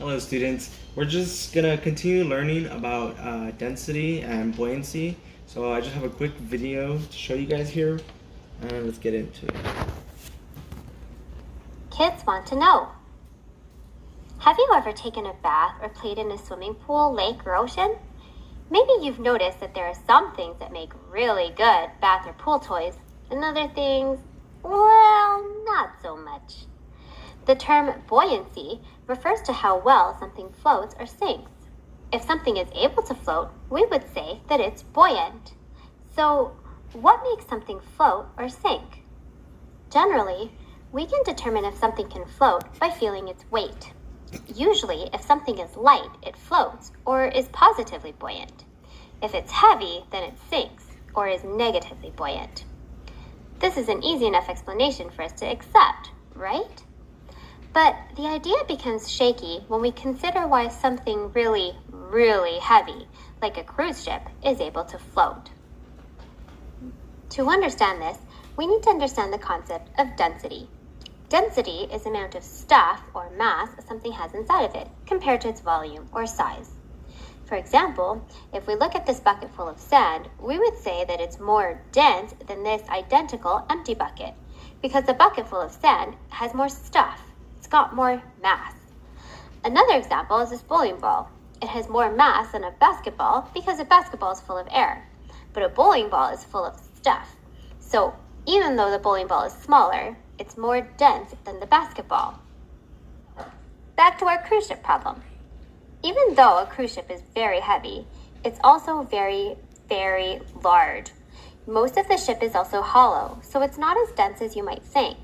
Hello students, we're just gonna continue learning about density and buoyancy. So I just have a quick video to show you guys here, and let's get into it. Kids want to know. Have you ever taken a bath or played in a swimming pool, lake, or ocean? Maybe you've noticed that there are some things that make really good bath or pool toys, and other things, well, not so much. The term buoyancy refers to how well something floats or sinks. If something is able to float, we would say that it's buoyant. So, what makes something float or sink? Generally, we can determine if something can float by feeling its weight. Usually, if something is light, it floats or is positively buoyant. If it's heavy, then it sinks or is negatively buoyant. This is an easy enough explanation for us to accept, right? But the idea becomes shaky when we consider why something really, really heavy, like a cruise ship, is able to float. To understand this, we need to understand the concept of density. Density is the amount of stuff or mass something has inside of it, compared to its volume or size. For example, if we look at this bucket full of sand, we would say that it's more dense than this identical empty bucket, because the bucket full of sand has more stuff. It's got more mass. Another example is this bowling ball. It has more mass than a basketball because a basketball is full of air, but a bowling ball is full of stuff. So even though the bowling ball is smaller, it's more dense than the basketball. Back to our cruise ship problem. Even though a cruise ship is very heavy, it's also very, very large. Most of the ship is also hollow, so it's not as dense as you might think.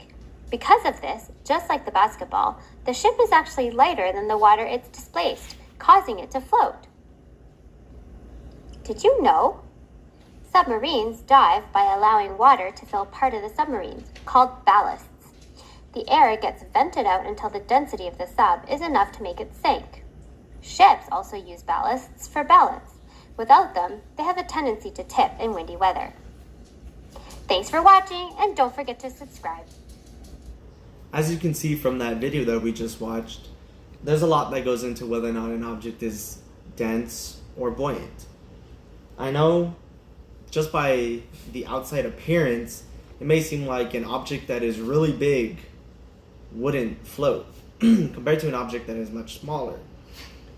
Because of this, just like the basketball, the ship is actually lighter than the water it's displaced, causing it to float. Did you know? Submarines dive by allowing water to fill part of the submarines, called ballasts. The air gets vented out until the density of the sub is enough to make it sink. Ships also use ballasts for balance. Without them, they have a tendency to tip in windy weather. Thanks for watching, and don't forget to subscribe. As you can see from that video that we just watched, there's a lot that goes into whether or not an object is dense or buoyant. I know just by the outside appearance, it may seem like an object that is really big wouldn't float compared to an object that is much smaller.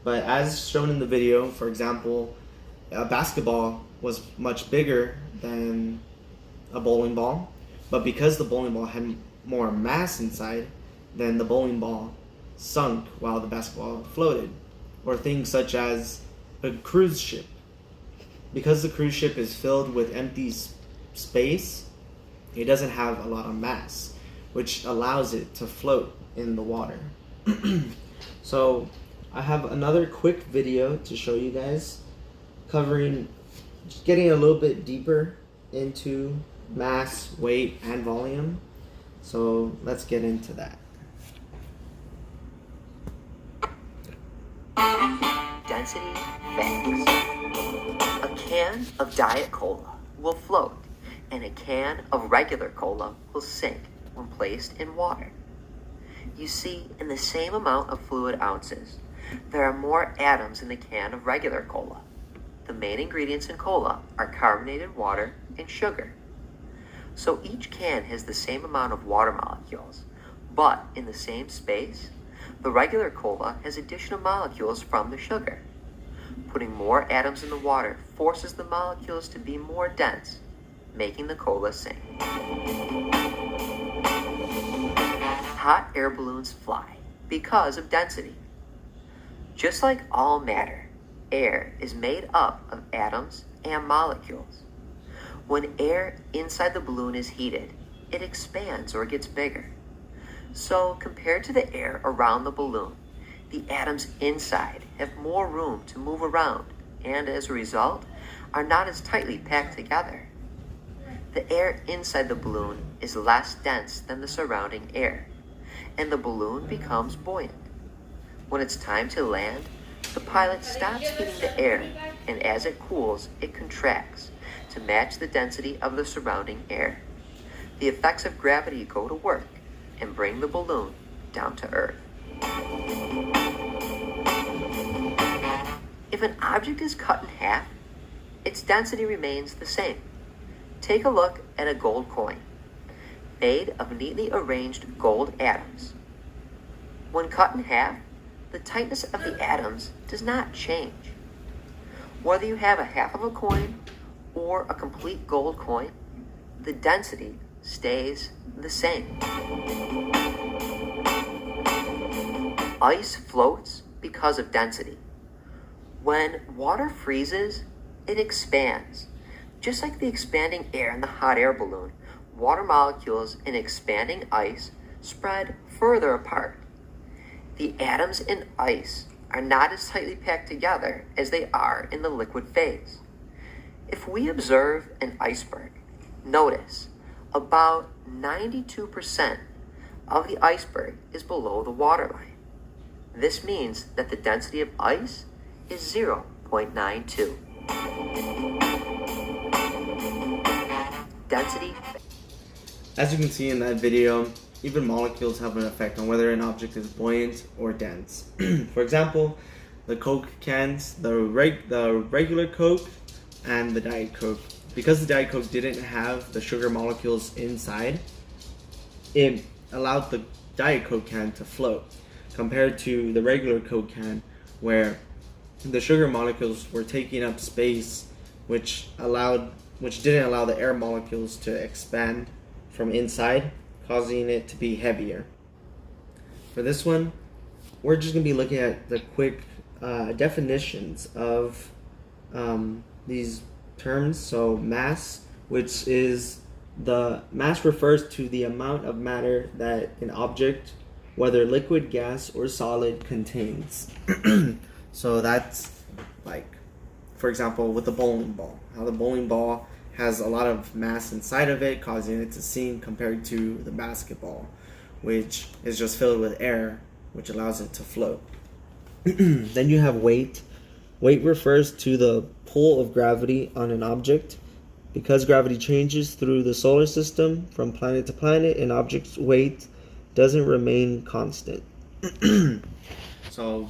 But as shown in the video, for example, a basketball was much bigger than a bowling ball, but because the bowling ball had more mass inside, then the bowling ball sunk while the basketball floated. Or things such as a cruise ship. Because the cruise ship is filled with empty space, it doesn't have a lot of mass, which allows it to float in the water. So I have another quick video to show you guys covering, just getting a little bit deeper into mass, weight, and volume. So let's get into that. Density facts. A can of Diet Cola will float, and a can of regular cola will sink when placed in water. You see, in the same amount of fluid ounces, there are more atoms in the can of regular cola. The main ingredients in cola are carbonated water and sugar. So each can has the same amount of water molecules, but in the same space, the regular cola has additional molecules from the sugar. Putting more atoms in the water forces the molecules to be more dense, making the cola sink. Hot air balloons fly because of density. Just like all matter, air is made up of atoms and molecules. When air inside the balloon is heated, it expands or gets bigger. So compared to the air around the balloon, the atoms inside have more room to move around and as a result are not as tightly packed together. The air inside the balloon is less dense than the surrounding air, and the balloon becomes buoyant. When it's time to land, the pilot stops heating the air, and as it cools, it contracts to match the density of the surrounding air. The effects of gravity go to work and bring the balloon down to Earth. If an object is cut in half, its density remains the same. Take a look at a gold coin, made of neatly arranged gold atoms. When cut in half, the tightness of the atoms does not change. Whether you have a half of a coin or a complete gold coin, the density stays the same. Ice floats because of density. When water freezes, it expands. Just like the expanding air in the hot air balloon, water molecules in expanding ice spread further apart. The atoms in ice are not as tightly packed together as they are in the liquid phase. If we observe an iceberg, notice about 92% of the iceberg is below the waterline. This means that the density of ice is 0.92. Density. As you can see in that video, even molecules have an effect on whether an object is buoyant or dense. For example, the Coke cans, the regular Coke and the Diet Coke. Because the Diet Coke didn't have the sugar molecules inside, it allowed the Diet Coke can to float, compared to the regular Coke can where the sugar molecules were taking up space, which didn't allow the air molecules to expand from inside, causing it to be heavier. For this one, we're just going to be looking at the quick definitions of these terms. So mass, which is the mass refers to the amount of matter that an object, whether liquid, gas, or solid, contains. So that's like, for example, with the bowling ball, how the bowling ball has a lot of mass inside of it, causing it to sink, compared to the basketball, which is just filled with air, which allows it to float. Then you have weight. Weight refers to the pull of gravity on an object. Because gravity changes through the solar system from planet to planet, an object's weight doesn't remain constant. So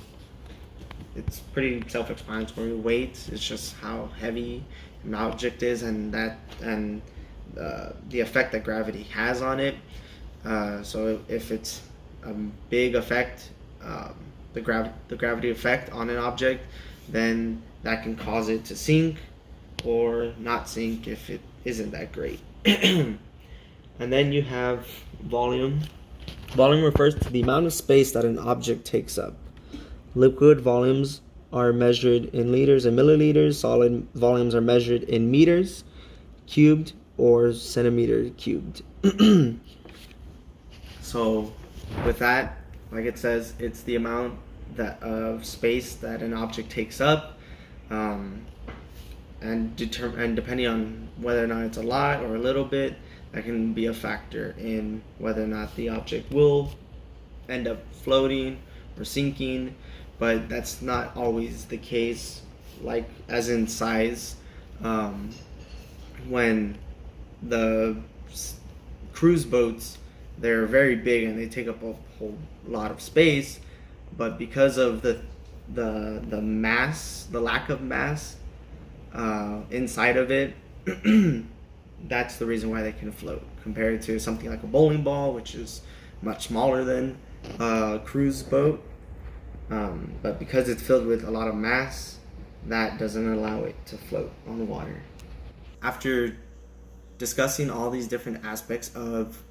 it's pretty self-explanatory. Weight is just how heavy an object is, and the effect that gravity has on it. So if it's a big effect, the gravity effect on an object, then that can cause it to sink or not sink if it isn't that great. And then you have volume. Volume refers to the amount of space that an object takes up. Liquid volumes are measured in liters and milliliters. Solid volumes are measured in meters cubed or centimeter cubed. So with that, like it says, it's the amount of space that an object takes up, and depending on whether or not it's a lot or a little bit, that can be a factor in whether or not the object will end up floating or sinking. But that's not always the case, like as in size. When the cruise boats, they're very big and they take up a whole lot of space, but because of the mass, the lack of mass inside of it, that's the reason why they can float, compared to something like a bowling ball, which is much smaller than a cruise boat. But because it's filled with a lot of mass, that doesn't allow it to float on the water. After discussing all these different aspects of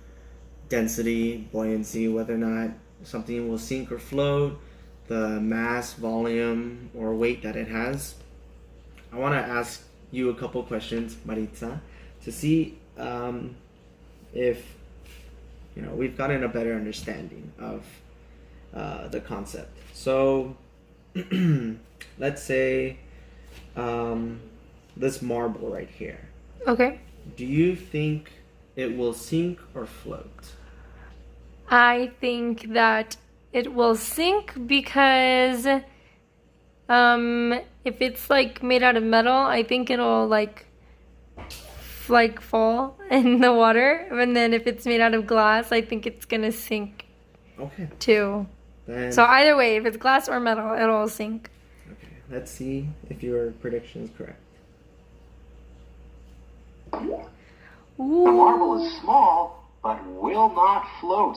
density, buoyancy, whether or not something will sink or float, the mass, volume, or weight that it has, I want to ask you a couple questions, Maritza, to see if we've gotten a better understanding of the concept. So let's say this marble right here. Okay. Do you think it will sink or float? I think that it will sink because if it's like made out of metal, I think it'll like fall in the water. And then if it's made out of glass, I think it's gonna sink. Okay. Too. Then, so either way, if it's glass or metal, it'll sink. okay. let's see if your prediction is correct. The marble is small, but will not float.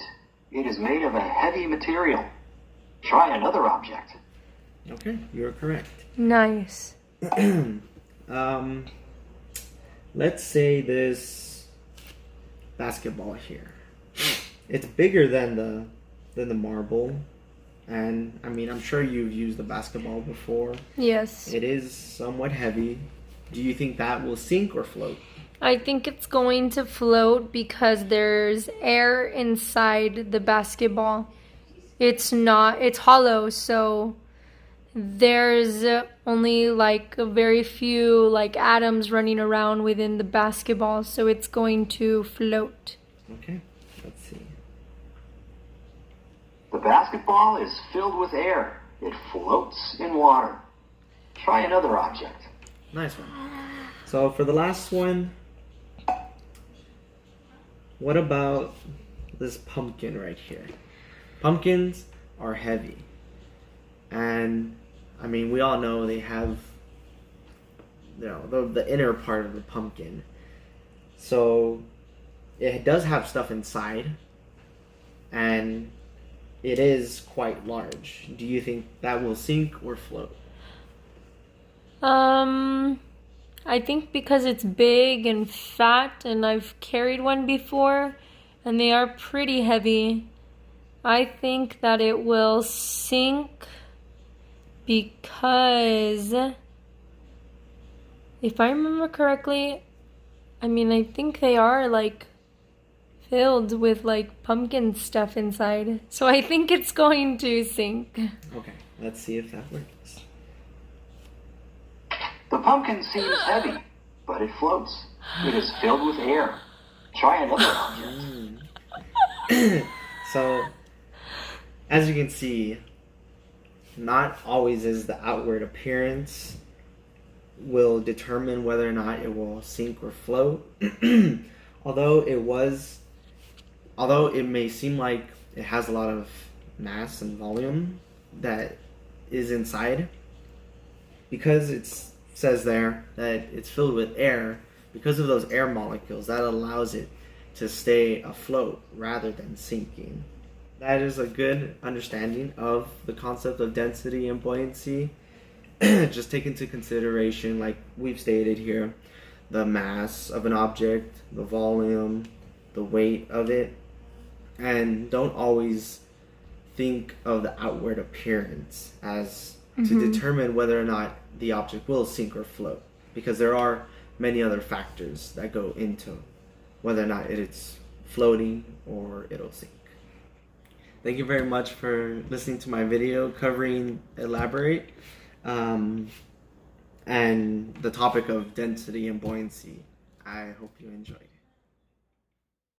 It is made of a heavy material. Try another object. Okay, you're correct. Nice. Let's say this basketball here. It's bigger than the marble, and I mean, I'm sure you've used the basketball before. Yes. It is somewhat heavy. Do you think that will sink or float? I think it's going to float because there's air inside the basketball. It's hollow, so there's only like a very few like atoms running around within the basketball, so it's going to float. Okay, let's see. The basketball is filled with air. It floats in water. Try another object. Nice one. So for the last one, what about this pumpkin right here? Pumpkins are heavy. And I mean, we all know they have, you know, the inner part of the pumpkin. So it does have stuff inside, and it is quite large. Do you think that will sink or float? I think because it's big and fat, and I've carried one before, and they are pretty heavy, I think that it will sink because, if I remember correctly, I mean, I think they are like filled with like pumpkin stuff inside. So I think it's going to sink. Okay, let's see if that works. The pumpkin seems heavy, but it floats. It is filled with air. Try another object. So, as you can see, not always is the outward appearance will determine whether or not it will sink or float. although it may seem like it has a lot of mass and volume that is inside, because it says there that it's filled with air, because of those air molecules, that allows it to stay afloat rather than sinking. That is a good understanding of the concept of density and buoyancy. Just take into consideration, like we've stated here, the mass of an object, the volume, the weight of it, and don't always think of the outward appearance as to determine whether or not the object will sink or float, because there are many other factors that go into whether or not it's floating or it'll sink. Thank you very much for listening to my video covering Elaborate and the topic of density and buoyancy. I hope you enjoyed.